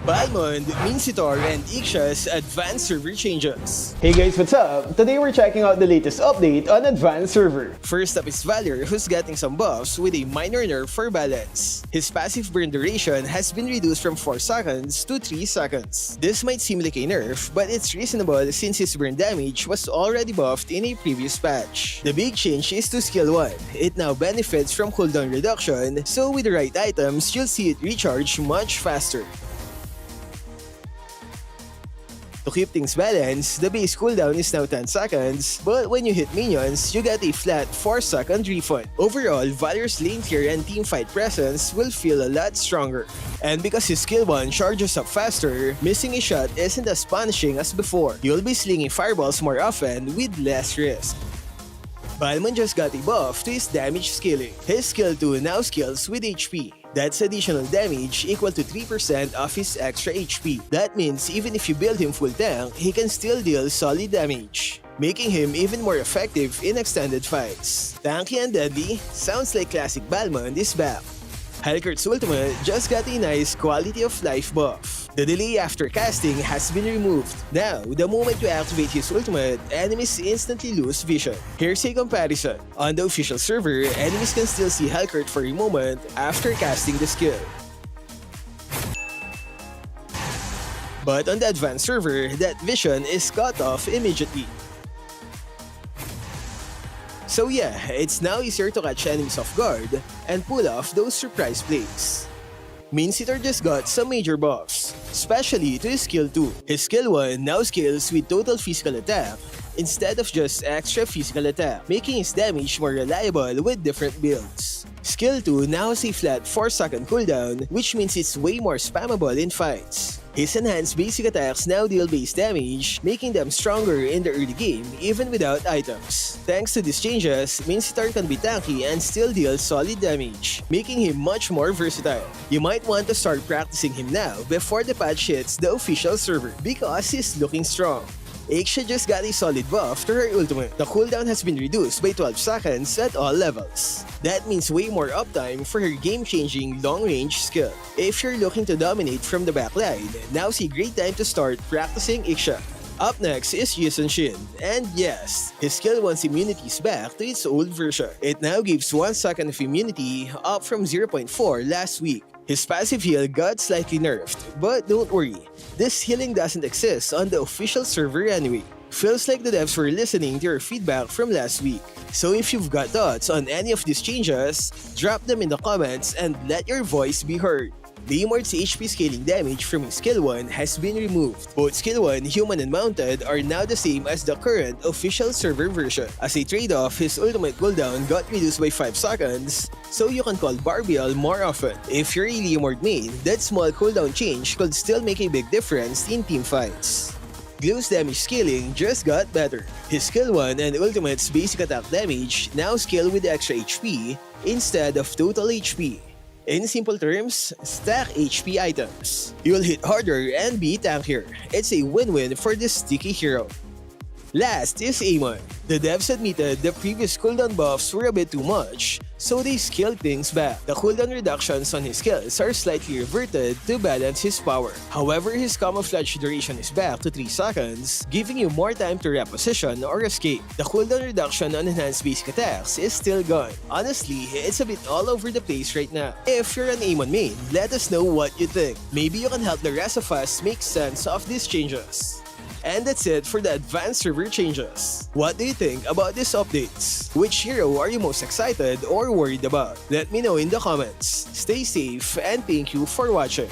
Balmond, Minsitthar, and Ixia's advanced server changes. Hey guys, what's up? Today we're checking out the latest update on Advanced Server. First up is Valir, who's getting some buffs with a minor nerf for balance. His passive burn duration has been reduced from 4 seconds to 3 seconds. This might seem like a nerf, but it's reasonable since his burn damage was already buffed in a previous patch. The big change is to skill 1. It now benefits from cooldown reduction, so with the right items, you'll see it recharge much faster. To keep things balanced, the base cooldown is now 10 seconds, but when you hit minions, you get a flat 4-second refund. Overall, Valir's lane clear and teamfight presence will feel a lot stronger. And because his skill 1 charges up faster, missing a shot isn't as punishing as before. You'll be slinging fireballs more often with less risk. Balmond just got a buff to his damage scaling. His skill 2 now scales with HP. That's additional damage equal to 3% of his extra HP. That means even if you build him full tank, he can still deal solid damage, making him even more effective in extended fights. Tanky and deadly, sounds like classic Balmond is back. Helcurt's ultimate just got a nice quality of life buff. The delay after casting has been removed. Now, the moment you activate his ultimate, enemies instantly lose vision. Here's a comparison. On the official server, enemies can still see Helcurt for a moment after casting the skill. But on the advanced server, that vision is cut off immediately. So yeah, it's now easier to catch enemies off guard and pull off those surprise plays. Minsitthar just got some major buffs, especially to his skill 2. His skill 1 now scales with total physical attack instead of just extra physical attack, making his damage more reliable with different builds. Skill 2 now has a flat 4-second cooldown, which means it's way more spammable in fights. His enhanced basic attacks now deal base damage, making them stronger in the early game even without items. Thanks to these changes, Minsitthar can be tanky and still deal solid damage, making him much more versatile. You might want to start practicing him now before the patch hits the official server because he's looking strong. Ixia just got a solid buff to her ultimate. The cooldown has been reduced by 12 seconds at all levels. That means way more uptime for her game-changing long-range skill. If you're looking to dominate from the backline, now's a great time to start practicing Ixia. Up next is Sun-shin, and yes, his skill 1's immunity is back to its old version. It now gives 1 second of immunity, up from 0.4 last week. His passive heal got slightly nerfed, but don't worry, this healing doesn't exist on the official server anyway. Feels like the devs were listening to your feedback from last week. So if you've got thoughts on any of these changes, drop them in the comments and let your voice be heard. Leomord's HP scaling damage from his skill 1 has been removed. Both skill 1, human and mounted, are now the same as the current official server version. As a trade-off, his ultimate cooldown got reduced by 5 seconds, so you can call Barbiel more often. If you're a Leomord main, that small cooldown change could still make a big difference in team fights. Gloo's damage scaling just got better. His skill 1 and ultimate's basic attack damage now scale with extra HP instead of total HP. In simple terms, stack HP items. You'll hit harder and be tankier. It's a win-win for this sticky hero. Last is Aamon. The devs admitted the previous cooldown buffs were a bit too much, so they scaled things back. The cooldown reductions on his skills are slightly reverted to balance his power. However, his camouflage duration is back to 3 seconds, giving you more time to reposition or escape. The cooldown reduction on enhanced basic attacks is still gone. Honestly, it's a bit all over the place right now. If you're an Aamon main, let us know what you think. Maybe you can help the rest of us make sense of these changes. And that's it for the advanced server changes. What do you think about these updates? Which hero are you most excited or worried about? Let me know in the comments. Stay safe and thank you for watching.